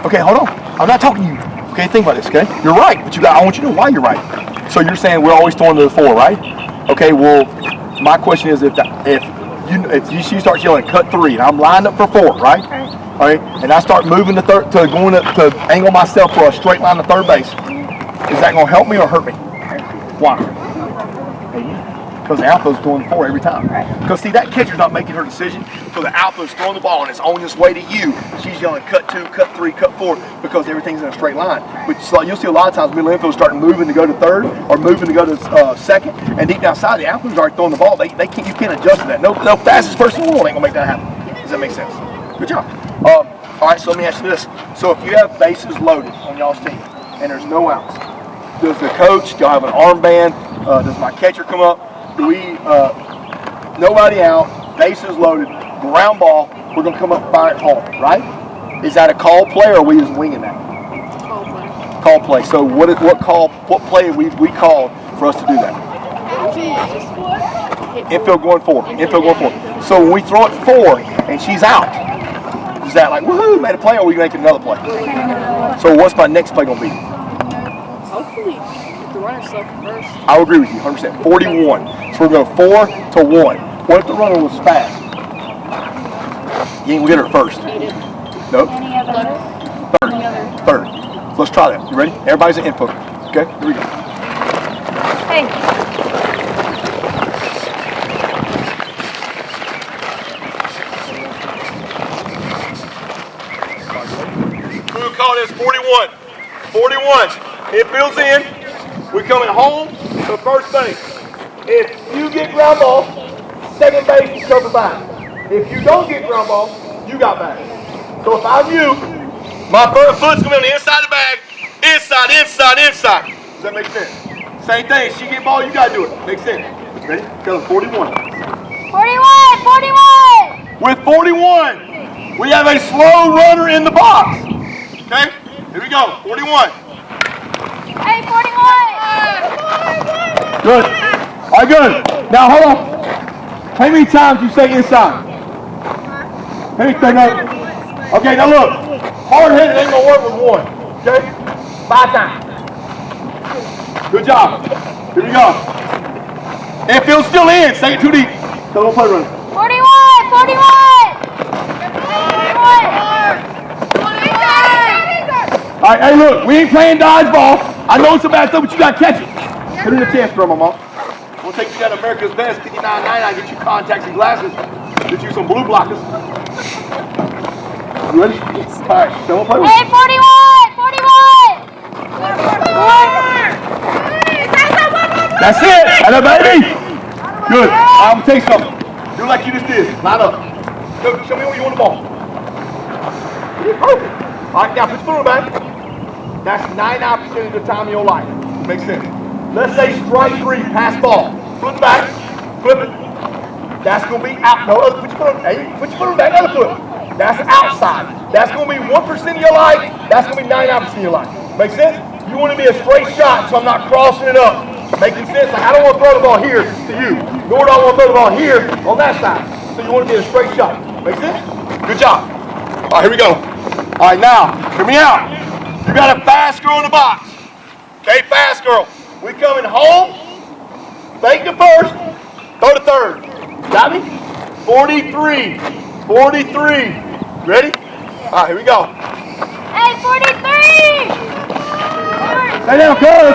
Okay, hold on. I'm not talking to you. Okay, think about this, okay? You're right, but I want you to know why you're right. So you're saying we're always throwing to the 4, right? Okay, well, my question is if she starts yelling cut 3 and I'm lined up for 4, right? All right, and I start moving to angle myself for a straight line to third base, is that gonna help me or hurt me? Why? Because the outfield's throwing 4 every time. Because see, that catcher's not making her decision, so the outfield's throwing the ball and it's on its way to you. She's yelling cut 2, cut 3, cut 4 because everything's in a straight line. But you'll see a lot of times middle infield starting moving to go to third or moving to go to second, and deep outside the outfield's already throwing the ball. You can't adjust to that. No fastest person in the world ain't gonna make that happen. Does that make sense? Good job. All right, so let me ask you this. So if you have bases loaded on y'all's team and there's no outs, does the coach, do y'all have an armband? Does my catcher come up? Do we, nobody out, bases loaded, ground ball, we're going to come up and fire it home, right? Is that a call play or are we just winging that? Call play. Call play. So what play have we called for us to do that? Infield going 4. Infield going 4. So when we throw it 4 and she's out, is that like, woohoo, made a play, or are we going to make another play? So what's my next play going to be? Hopefully, if the runner's left first. I would agree with you, 100%. 41. So we're going 4 to 1. What if the runner was fast? You ain't gonna get her first. Nope. Third. So let's try that. You ready? Everybody's an input. Okay, here we go. Hey. We'll call this 41. 41. It fills in. We're coming home to first base. If you get ground ball, second base is covered back. If you don't get ground ball, you got back. So if I'm you, my foot's going to be on the inside of the bag. Inside. Does that make sense? Same thing. She get ball, you got to do it. Makes sense. Ready? Go 41. 41! With 41, we have a slow runner in the box. Okay? Here we go. 41. Hey, 41! Good. All right, good. Now, hold on. How many times you say inside? How many times? Okay, now look. Hard-headed ain't going to work with 1. Okay? 5 times. Good job. Here we go. Infield's still in. Say it too deep. So don't play running. 41! 41! All right, hey, look. We ain't playing dodgeball. I know it's a bad stuff, but you got to catch it. Put it in the chest for my mom. We'll take you down to America's Best, $59.99, get you contacts and glasses, get you some blue blockers. You ready? All right, so we'll play with Hey, 41! 41! That's it! And a baby! Good. I'm going to take something. Do like you just did. Line up. Show me where you want the ball. Perfect. All right, now put your foot on the back. That's 99% of the time of your life. Makes sense. Let's say strike 3, pass ball. Flip it back, flip it. That's going to be out. No, put your foot on the back, other foot. That's outside. That's going to be 1% of your life. That's going to be 99% of your life. Make sense? You want to be a straight shot, so I'm not crossing it up. Making sense? Like I don't want to throw the ball here to you, nor do I want to throw the ball here on that side. So you want to be a straight shot. Make sense? Good job. All right, here we go. All right, now, hear me out. You got a fast girl in the box. Okay, fast girl. We coming home. Fake to first. Throw to third. Got me? 43. 43. Ready? All right, here we go. Hey, 43! Stay down, cuz.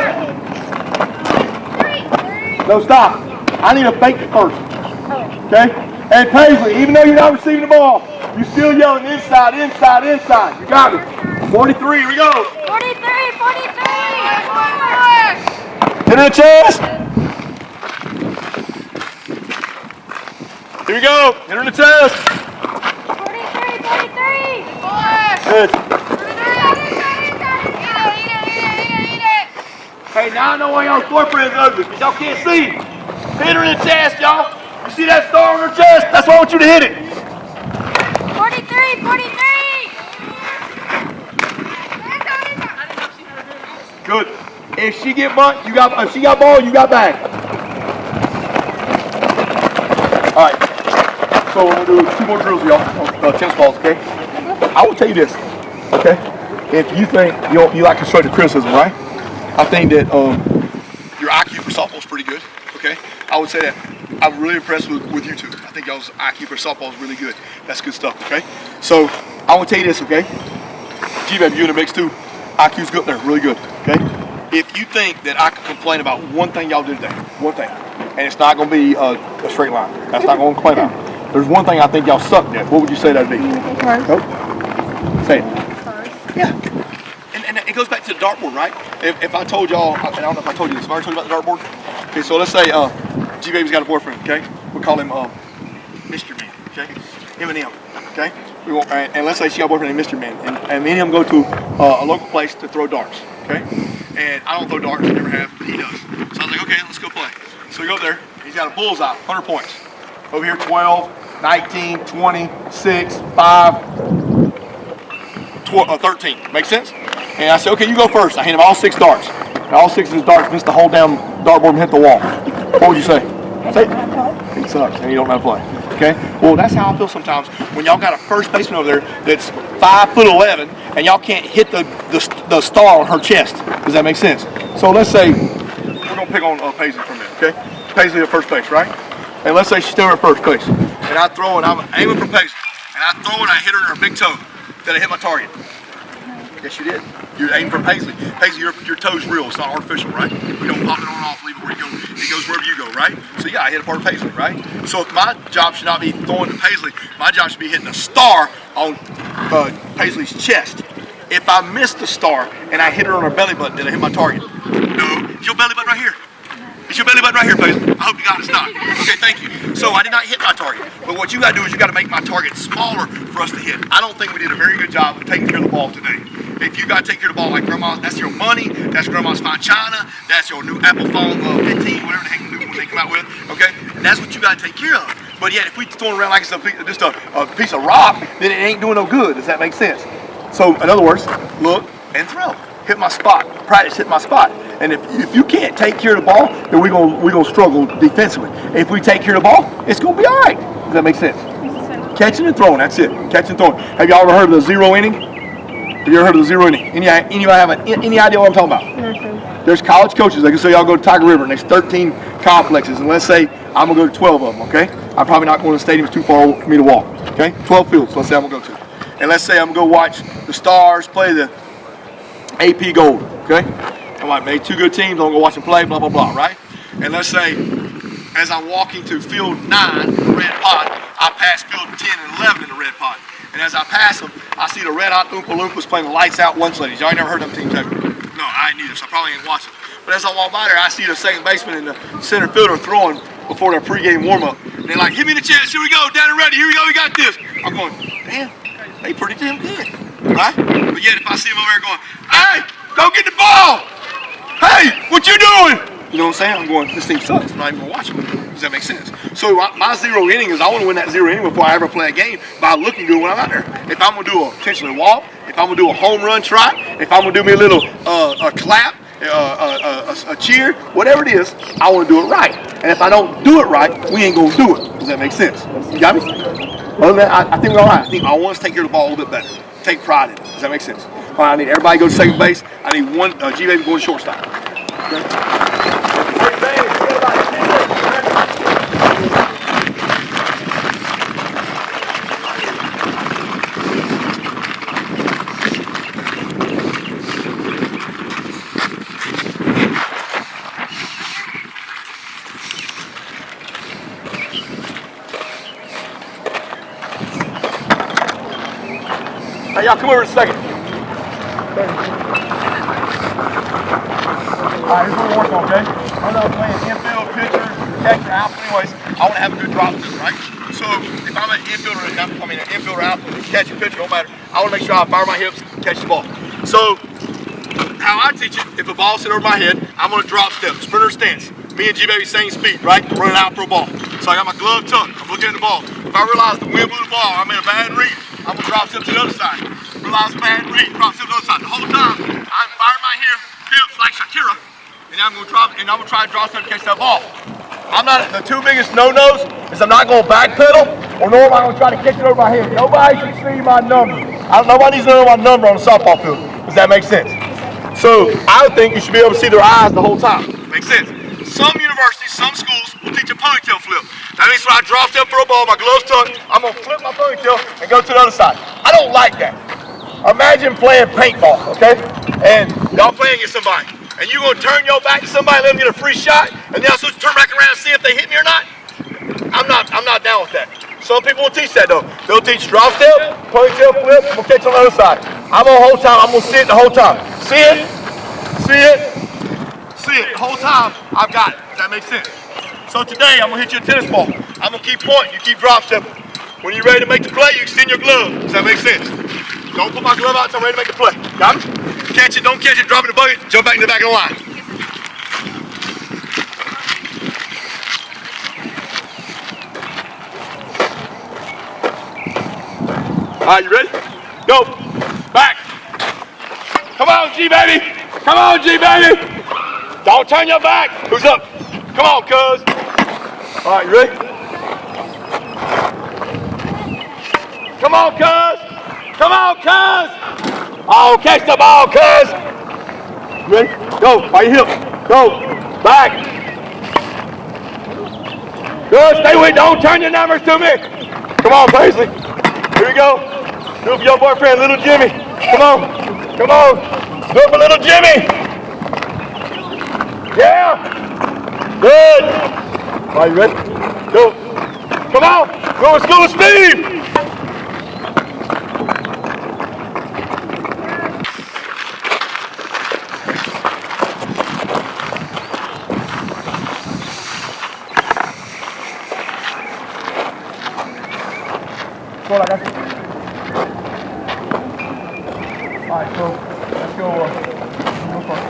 No, stop. I need a fake first. Okay? And Paisley, even though you're not receiving the ball, you're still yelling inside, inside, inside. You got it. 43, here we go. 43! 43! Hit in the chest. Here we go. Hit her in the chest. 43! 43! Good. Eat it! Hey, now I know why y'all's boyfriend's ugly, because y'all can't see. Hit her in the chest, y'all. You see that star on her chest? That's why I want you to hit it. 43! 43! Good. If she get bunt, you got. If she got ball, you got back. All right. So we're gonna do 2 more drills, y'all. Tennis balls, okay? I will tell you this, okay? If you think you like constructive criticism, right? I think that your IQ for softball is pretty good, okay? I would say that I'm really impressed with you two. I think y'all's IQ for softball is really good. That's good stuff, okay? So I want to tell you this, okay? G-Baby, you in the mix too. IQ's good there, really good, okay? If you think that I can complain about one thing y'all did today, one thing, and it's not going to be a straight line. That's not going to complain about. There's one thing I think y'all sucked at. What would you say that'd be? Nope. Say it. Yeah. And it goes back to the dartboard, right? If I told y'all, and I don't know if I told you this, have I already told you about the dartboard? Okay, so let's say G-Baby's got a boyfriend, okay? We'll call him Mr. Man, okay? Him and him, okay? We won't, and let's say she got a boyfriend named Mr. Man, and me and him go to a local place to throw darts, okay? And I don't throw darts, I never have, but he does. So I was like, okay, let's go play. So we go up there, he's got a bullseye, 100 points. Over here, 12, 19, 20, 6, 5, 13. Make sense? And I said, okay, you go first. I hit him all 6 darts. And all 6 of his darts missed the whole damn dartboard and hit the wall. What would you say? Say it. He sucks and you don't know how to play. Okay? Well, that's how I feel sometimes when y'all got a first baseman over there that's 5'11" and y'all can't hit the star on her chest. Does that make sense? So let's say we're gonna pick on Paisley for a minute, okay? Paisley at first base, right? And let's say she's still at first base. And I throw and I'm aiming for Paisley. And I throw and I hit her in her big toe. Did I hit my target? Yes, you did. You're aiming for Paisley. Paisley, your toe's real. It's not artificial, right? You don't pop it on and off, leave it where you go. It goes wherever you go, right? So yeah, I hit a part of Paisley, right? So if my job should not be throwing to Paisley, my job should be hitting a star on Paisley's chest. If I miss the star and I hit her on her belly button, did I hit my target? No. It's your belly button right here. It's your belly button right here, Paisley. I hope you got it. It's not. Okay, thank you. So I did not hit my target. But what you got to do is you got to make my target smaller for us to hit. I don't think we did a very good job of taking care of the ball today. If you got to take care of the ball like Grandma's, that's your money, that's Grandma's fine china, that's your new Apple phone 15, whatever the heck new one they come out with, okay? That's what you got to take care of. But yet, if we throw it around like it's just a piece of rock, then it ain't doing no good. Does that make sense? So, in other words, look and throw. Hit my spot. Practice hit my spot. And if you can't take care of the ball, then we're gonna struggle defensively. If we take care of the ball, it's gonna be all right. Does that make sense? Catching and throwing. That's it. Catching and throwing. Have y'all ever heard of the 0 inning? Have you ever heard of the 0 inning? Anybody have any idea what I'm talking about? There's college coaches. They can say y'all go to Tiger River and there's 13 complexes, and let's say I'm gonna go to 12 of them. Okay? I'm probably not going to the stadium. It's too far for me to walk. Okay? 12 fields. Let's say I'm gonna go to. And let's say I'm gonna go watch the Stars play the AP Gold. Okay? I might make 2 good teams. I'm gonna go watch them play. Blah blah blah. Right? And let's say as I'm walking to field 9, the red pot, I pass field 10 and 11 in the red pot. And as I pass them, I see the red hot Oompa Loompas playing the lights out lunch ladies. Y'all ain't never heard them teams, have you? No, I ain't either, so I probably ain't watching. But as I walk by there, I see the second baseman and the center fielder throwing before their pregame warm-up. And they're like, hit me in the chest, here we go, down and ready, here we go, we got this. I'm going, damn, they pretty damn good, right? But yet if I see them over there going, hey, go get the ball! Hey, what you doing? You know what I'm saying? I'm going, this team sucks, I'm not even gonna watch them. Does that make sense? So my 0 inning is I want to win that 0 inning before I ever play a game by looking good when I'm out there. If I'm gonna do a potentially walk, if I'm gonna do a home run trot, if I'm gonna do me a little a clap, a cheer, whatever it is, I want to do it right. And if I don't do it right, we ain't gonna do it. Does that make sense? You got me? Other than that, I think we're all right. I think I want us to take care of the ball a little bit better. Take pride in it. Does that make sense? All right, I need everybody to go to second base. I need one G-Baby going to shortstop. Okay. Hey, y'all come over in a second. Alright, here's what we're working on, okay? I'm not playing infield, pitcher, catcher, outfield. Anyways, I want to have a good drop step, right? So if I'm an infielder, an infielder, outfielder, catcher, pitcher, don't matter. I want to make sure I fire my hips, catch the ball. So how I teach it, if a ball's hit over my head, I'm going to drop step, sprinter stance. Me and G-Baby same speed, right? Running out for a ball. So I got my glove tucked, I'm looking at the ball. If I realize the wind blew the ball, I'm in a bad read, I'm going to drop step to the other side. Realize bad read, drop step to the other side. The whole time, I'm firing my hips like Shakira, and I'm going to try to drop step to catch that ball. The two biggest no-nos is I'm not going to backpedal, or nor am I going to try to catch it over my head. Nobody should see my number. Nobody needs to know my number on the softball field. Does that make sense? So I would think you should be able to see their eyes the whole time. Makes sense. Some universities, some schools will teach a ponytail flip. That means when I drop step for a ball, my gloves tucked, I'm going to flip my ponytail and go to the other side. I don't like that. Imagine playing paintball, okay? And y'all playing against somebody. And you're going to turn your back to somebody and let them get a free shot, and then I'm supposed to turn back around and see if they hit me or not? I'm not down with that. Some people will teach that though. They'll teach drop step, ponytail flip, I'm going to catch on the other side. I'm going to hold time, I'm going to see it the whole time. See it, see it, see it. The whole time, I've got it. Does that make sense? So today, I'm going to hit you a tennis ball. I'm going to keep pointing, you keep drop stepping. When you're ready to make the play, you extend your glove. Does that make sense? Don't put my glove out until I'm ready to make the play. Got it? Catch it, don't catch it, drop it in the bucket, jump back in the back of the line. All right, you ready? Go. Back. Come on, G-Baby. Come on, G-Baby. Don't turn your back. Who's up? Come on, cuz. All right, you ready? Come on, cuz. Come on, cuz. Oh, catch the ball, cuz. You ready? Go. By your hip. Go. Back. Good. Stay with it. Don't turn your numbers to me. Come on, Paisley. Here we go. Do it for your boyfriend, little Jimmy. Come on. Come on. Do it for little Jimmy. Yeah. Good. Are you ready? Go. Come on. Go with school speed. Go, I got you. All right, so let's go. Go first.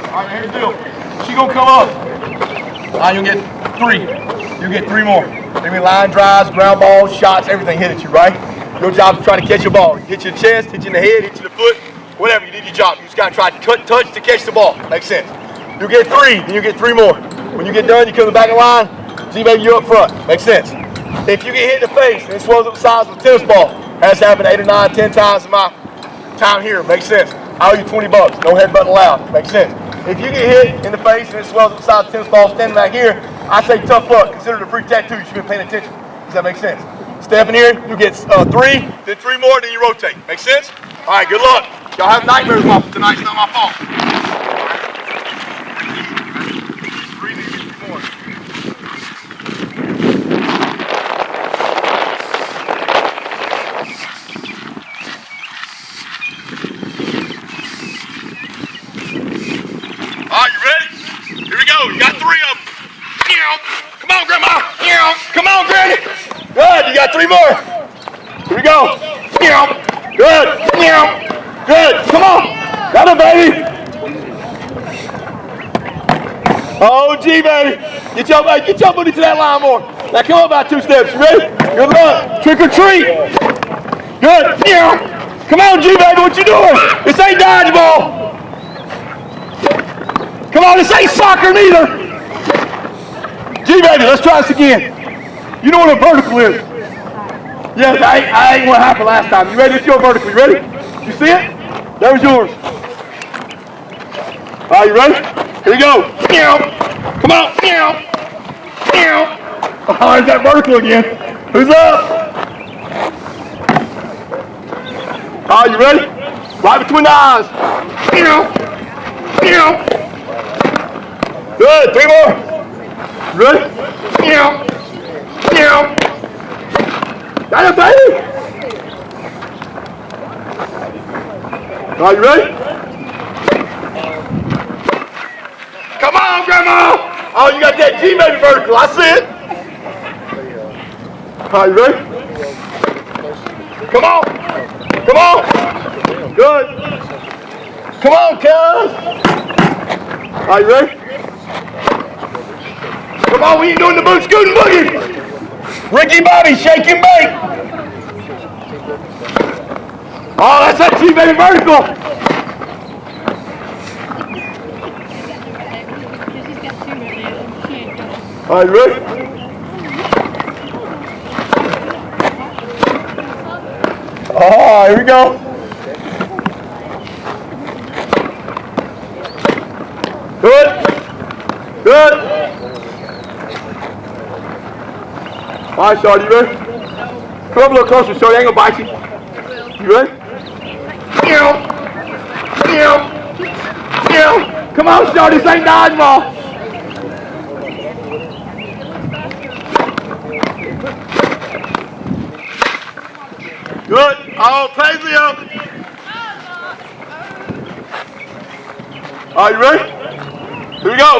All right, here's the deal. She gonna come up. All right, you'll get three. You'll get three more. Maybe line drives, ground balls, shots, everything hit at you, right? Your job is trying to catch a ball. Hit you in the chest, hit you in the head, hit you in the foot, whatever. You did your job. You just got to try to touch to catch the ball. Makes sense. You get three, then you get three more. When you get done, you come to the back of the line. G-Baby, you're up front. Makes sense. If you get hit in the face and it swells up the size of a tennis ball, has happened 8 or 9, 10 times in my time here. Makes sense. I owe you $20. No headbutting allowed. Makes sense. If you get hit in the face and it swells up the size of a tennis ball standing back here, I say tough luck. Consider it a free tattoo. You should be paying attention. Does that make sense? Step in here, you get three, then three more, then you rotate. Make sense? All right, good luck. Y'all have nightmares tonight. It's not my fault. Three, then you get three more. All right, you ready? Here we go. You got three of them. Come on, Grandma. Come on, Granny. Good, you got three more. Here we go. Good. Good. Come on. Got it, baby. Oh, G-Baby. Get your booty to that line more. Now come on about 2 steps. You ready? Good luck. Trick or treat. Good. Come on, G-Baby. What you doing? This ain't dodgeball. Come on, this ain't soccer neither. G-Baby, let's try this again. You know what a vertical is? Yes, I ain't what happened last time. You ready? It's your vertical. You ready? You see it? There's yours. All right, you ready? Here we go. Come on. Oh, there's that vertical again. Who's up? All right, you ready? Right between the eyes. Good. 3 more. Ready? Got it, baby. All right, you ready? Come on, Grandma. Oh, you got that G-baby vertical. I see it. All right, you ready? Come on. Come on. Good. Come on, cuz. All right, you ready? Come on, we ain't doing the boot scooting boogie. Ricky Bobby, shake and bake. Oh, that's that G-baby vertical. All right, you ready? Oh, here we go. Good. Good. All right, Shorty, you ready? Come up a little closer, Shorty. I ain't gonna bite you. You ready? Come on, Shorty. This ain't dodgeball. Good. Oh, praise Leo. All right, you ready? Here we go.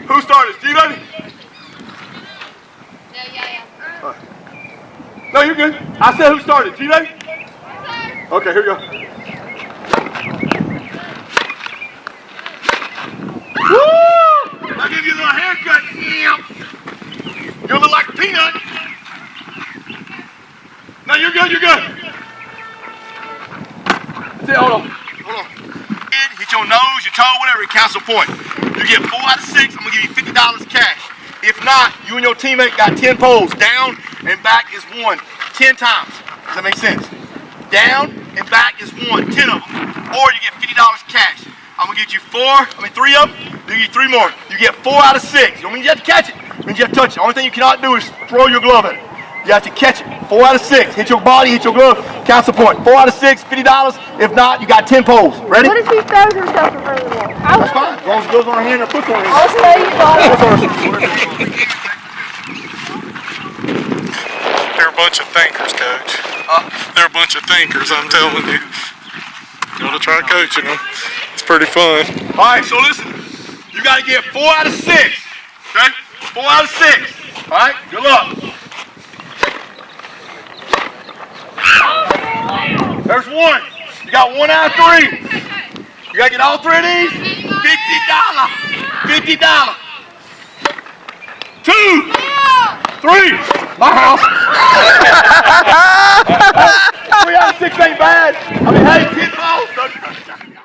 Who started? Steve, baby? Yeah. No, you're good. I said who started? G, baby? Okay, here we go. Woo! I'll give you a little haircut. You look like a peanut. No, you're good, you're good. That's it, hold on. Hit your nose, your toe, whatever, it counts a point. You get 4 out of 6, I'm gonna give you $50 cash. If not, you and your teammate got 10 poles. Down and back is 1, 10 times. Does that make sense? Down and back is 1, 10 of them. Or you get $50 cash. I'm gonna get you 3 of them, you get 3 more. You get 4 out of 6. You don't mean you have to catch it, it means you have to touch it. The only thing you cannot do is throw your glove at it. You have to catch it. 4 out of 6. Hit your body, hit your glove, counts a point. 4 out of 6, $50. If not, you got 10 poles. Ready? What if he throws himself in front of the wall? That's fine. As long as it goes on her hand or puts on her hand. I'll tell you They're a bunch of thinkers, Coach. They're a bunch of thinkers, I'm telling you. You ought to try coaching them. It's pretty fun. All right, so listen. You got to get 4 out of 6. Okay? 4 out of 6. All right? Good luck. There's 1. You got 1 out of 3. You got to get all 3 of these. $50. $50. 2, 3. My house. 3 out of 6 ain't bad. I mean, hey, 10 balls.